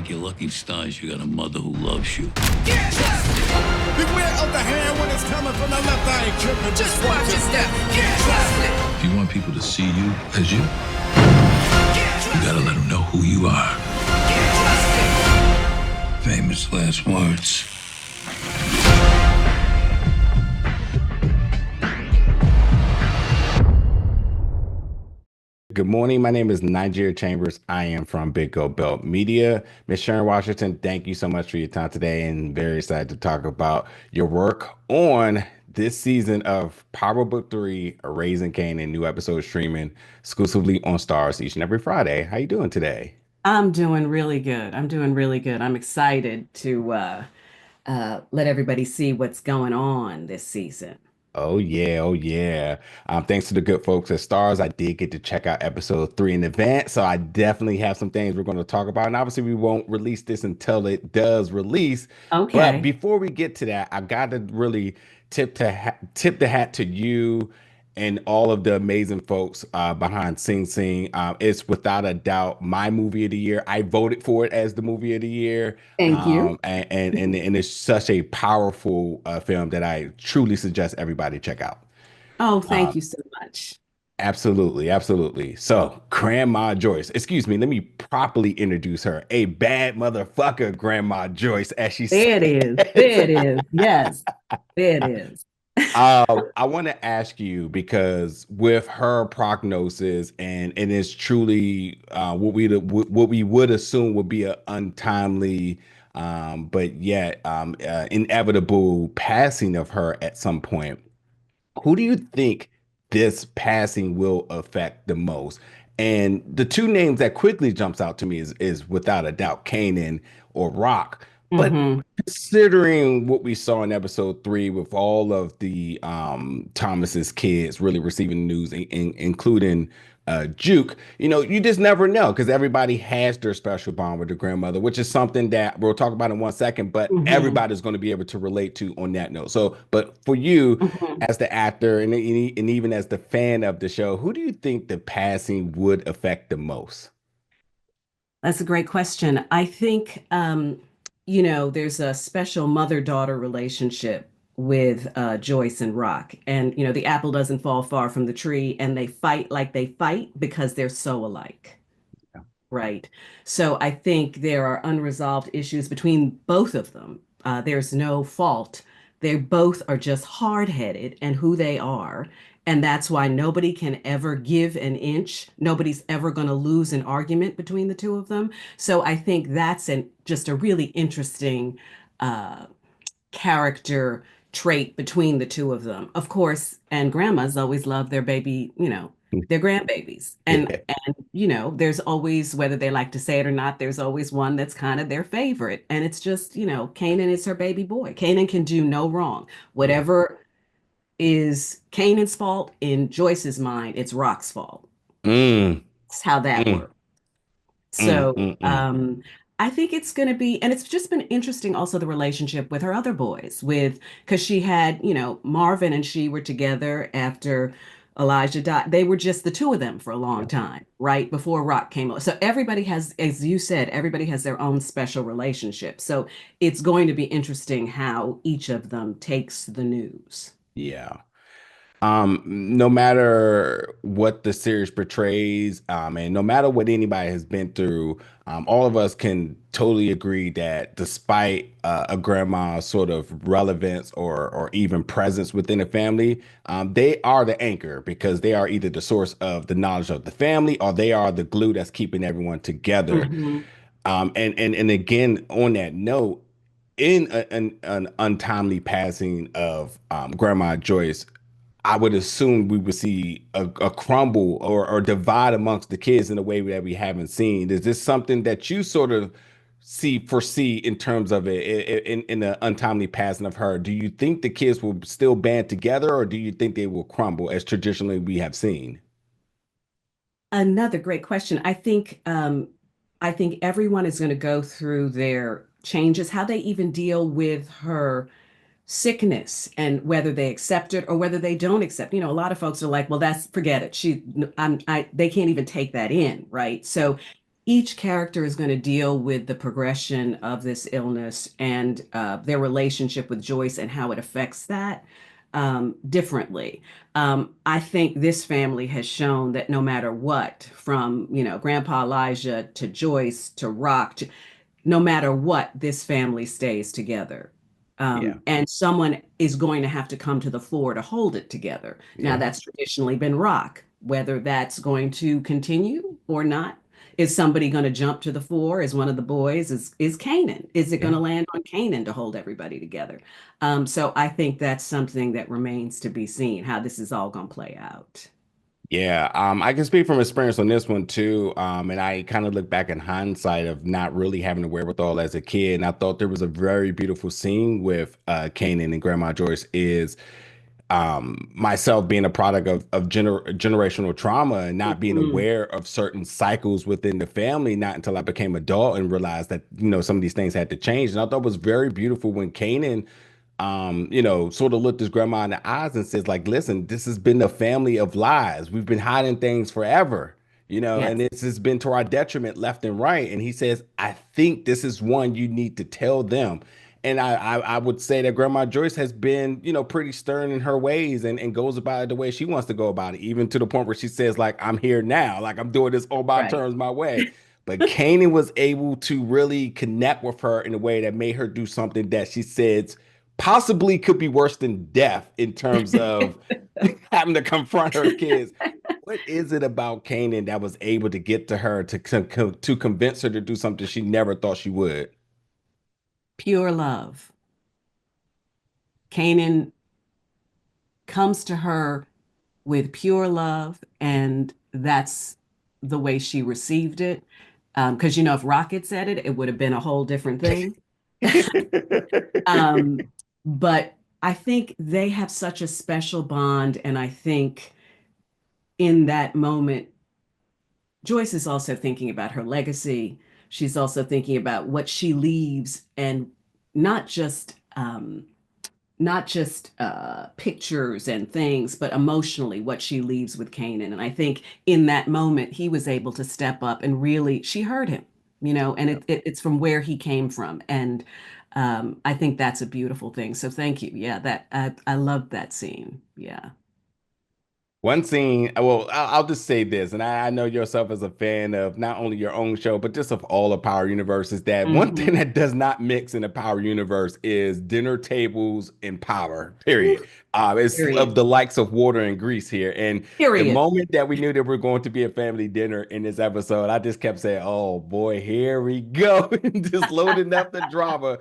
think your lucky stars you got a mother who loves you. Get trusted. Beware of the hand when it's coming from the left. I ain't tripping. Just watch your step. Get trusted. If you want people to see you as you, Get you trusted. gotta let them know who you are. Get trusted. Famous last words. Good morning. My name is Nigeria Chambers. I am from Big Go Belt Media. Miss Sharon Washington, thank you so much for your time today, and very excited to talk about your work on this season of Power Book 3, Raising Kanan, new episode streaming exclusively on Stars each and every Friday. How you doing today? I'm doing really good. I'm doing really good. I'm excited to let everybody see what's going on this season. Oh yeah, oh yeah. Thanks to the good folks at Stars, I did get to check out episode 3 in advance, so I definitely have some things we're going to talk about. And obviously, we won't release this until it does release. But Okay. before we get to that, I got to really tip the hat to you and all of the amazing folks behind Sing Sing. It's without a doubt my movie of the year. I voted for it as the movie of the year. Thank you. And it's such a powerful film that I truly suggest everybody check out. Oh, Uh, thank you so much. Absolutely, absolutely. So, Grandma Joyce, excuse me, let me properly introduce her. A bad motherfucker, Grandma Joyce, as she There it is. says. There it is. Yes, there it is. I want to ask you because with her prognosis and it's truly what we would assume would be an untimely, but yet inevitable passing of her at some point. Who do you think this passing will affect the most? And the two names that quickly jumps out to me is without a doubt Kanan or Rock. But Hmm. considering what we saw in episode 3 with all of the Thomas's kids really receiving the news, including Juke, you just never know because everybody has their special bond with their grandmother, which is something that we'll talk about in 1 second, but Hmm. everybody's going to be able to relate to on that note. So, but for you, Hmm. as the actor and even as the fan of the show, who do you think the passing would affect the most? That's a great question. I think, there's a special mother-daughter relationship with Joyce and Rock. And, the apple doesn't fall far from the tree, and they fight like they fight because they're so alike. Right. So I think there are unresolved issues between both of them. There's no fault. They both are just hard-headed and who they are. And that's why nobody can ever give an inch. Nobody's ever going to lose an argument between the two of them. So I think that's just a really interesting uh, character trait between the two of them. Of course, and grandmas always love their baby, their grandbabies. And Yeah. there's always, whether they like to say it or not, there's always one that's kind of their favorite. And it's just, Kanan is her baby boy. Kanan can do no wrong. Yeah. Whatever is Kanan's fault in Joyce's mind, it's Rock's fault. Mm, That's how that mm, works. mm, So mm, mm. I think it's going to be, and it's just been interesting also the relationship with her other boys, because she had, Marvin and she were together after Elijah died. They were just the two of them for a long Yeah. time, right? Before Rock came on. So everybody has, as you said, everybody has their own special relationship. So it's going to be interesting how each of them takes the news. Yeah. No matter what the series portrays, and no matter what anybody has been through, all of us can totally agree that despite a grandma's sort of relevance or even presence within a family, they are the anchor because they are either the source of the knowledge of the family or they are the glue that's keeping everyone together. Hmm. And again, on that note, in an untimely passing of Grandma Joyce, I would assume we would see a crumble or divide amongst the kids in a way that we haven't seen. Is this something that you sort of foresee in terms of it in the untimely passing of her? Do you think the kids will still band together, or do you think they will crumble as traditionally we have seen? Another great question. I think everyone is going to go through their changes, how they even deal with her sickness and whether they accept it or whether they don't accept. A lot of folks are like, well, that's forget it. They can't even take that in, right? So each character is going to deal with the progression of this illness and their relationship with Joyce and how it affects that differently. I think this family has shown that no matter what, from Grandpa Elijah to Joyce to Rock, no matter what, this family stays together. Yeah. And someone is going to have to come to the fore to hold it together. Now, Yeah. that's traditionally been Rock. Whether that's going to continue or not, is somebody going to jump to the fore? Is one of the boys? Is Kanan? Is it going Yeah. to land on Kanan to hold everybody together? So I think that's something that remains to be seen, how this is all going to play out. Yeah, I can speak from experience on this one too. And I kind of look back in hindsight of not really having the wherewithal as a kid. And I thought there was a very beautiful scene with Kanan and Grandma Joyce is myself being a product of generational trauma and not being Mhm. aware of certain cycles within the family, not until I became adult and realized that, some of these things had to change. And I thought it was very beautiful when Kanan sort of looked his grandma in the eyes and says, like, listen, this has been a family of lies. We've been hiding things forever, and Yes, this has been to our detriment left and right. And he says, I think this is one you need to tell them. And I would say that Grandma Joyce has been, pretty stern in her ways and goes about it the way she wants to go about it, even to the point where she says, like, I'm here now, like I'm doing this on my right. terms, my way. But Kanan was able to really connect with her in a way that made her do something that she said possibly could be worse than death in terms of having to confront her kids. What is it about Kanan that was able to get to her to convince her to do something she never thought she would? Pure love. Kanan comes to her with pure love, and that's the way she received it. Because if Rocket said it, it would have been a whole different thing. Um, but I think they have such a special bond, and I think in that moment, Joyce is also thinking about her legacy. She's also thinking about what she leaves, and not just pictures and things, but emotionally what she leaves with Kanan. And I think in that moment, he was able to step up and really, she heard him, and it's from where he came from. And I think that's a beautiful thing. So thank you. Yeah, I love that scene. Yeah. One scene, well, I'll just say this, and I know yourself as a fan of not only your own show, but just of all the Power Universe, is that one thing Mhm. that does not mix in the Power Universe is dinner tables and power, period. It's of Period. the likes of water and grease here. And the Period. moment that we knew that we're going to be a family dinner in this episode, I just kept saying, oh boy, here we go. Just loading up the drama,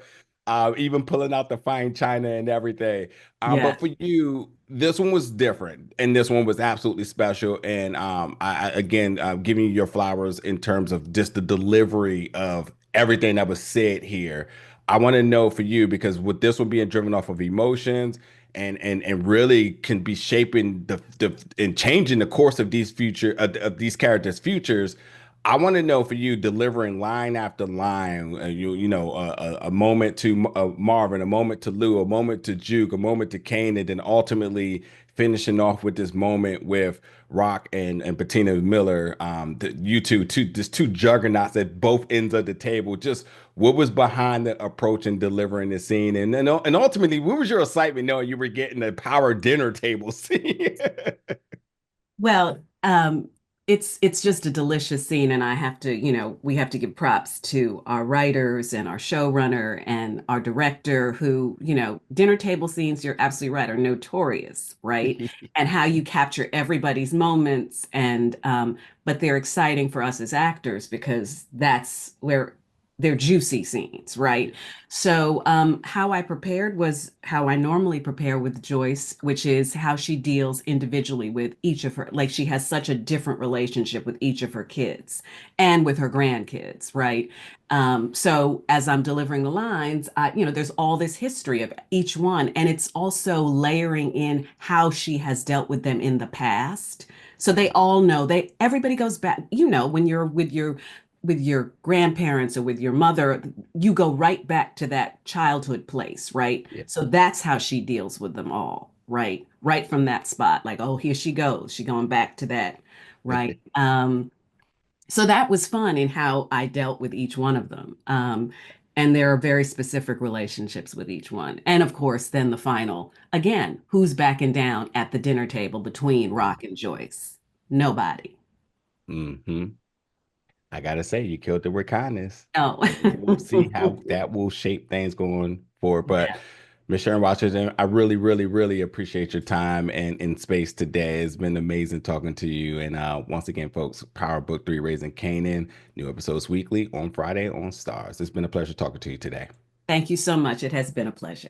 even pulling out the fine china and everything. But Yes. for you, this one was different, and this one was absolutely special. And again, giving you your flowers in terms of just the delivery of everything that was said here. I want to know for you because with this one being driven off of emotions and really can be shaping the and changing the course of of these characters' futures. I want to know for you delivering line after line, a moment to Marvin, a moment to Lou, a moment to Juke, a moment to Kane, and then ultimately finishing off with this moment with Rock and Patina Miller. You just two juggernauts at both ends of the table. Just what was behind the approach and delivering the scene, and ultimately, what was your excitement knowing you were getting the power dinner table scene? Well, it's just a delicious scene, and I have to, we have to give props to our writers and our showrunner and our director, who, dinner table scenes, you're absolutely right, are notorious, right? And how you capture everybody's moments, and but they're exciting for us as actors because that's where they're juicy scenes, right? So, how I prepared was how I normally prepare with Joyce, which is how she deals individually with each of her. Like she has such a different relationship with each of her kids and with her grandkids, right? So as I'm delivering the lines, there's all this history of each one, and it's also layering in how she has dealt with them in the past. So they all know everybody goes back, when you're with your grandparents or with your mother, you go right back to that childhood place, right? Yeah. So that's how she deals with them all, right? Right from that spot, like, oh, here she goes. She going back to that, right? So that was fun in how I dealt with each one of them. And there are very specific relationships with each one. And of course, then the final, again, who's backing down at the dinner table between Rock and Joyce? Nobody. Hmm. I gotta say, you killed it with kindness, Oh. and we will see how that will shape things going forward. But Yeah. Miss Sharon Washington, I really, really, really appreciate your time and in space today. It's been amazing talking to you. And once again, folks, Power Book 3 Raising Kanan, new episodes weekly on Friday on Stars. It's been a pleasure talking to you today. Thank you so much. It has been a pleasure.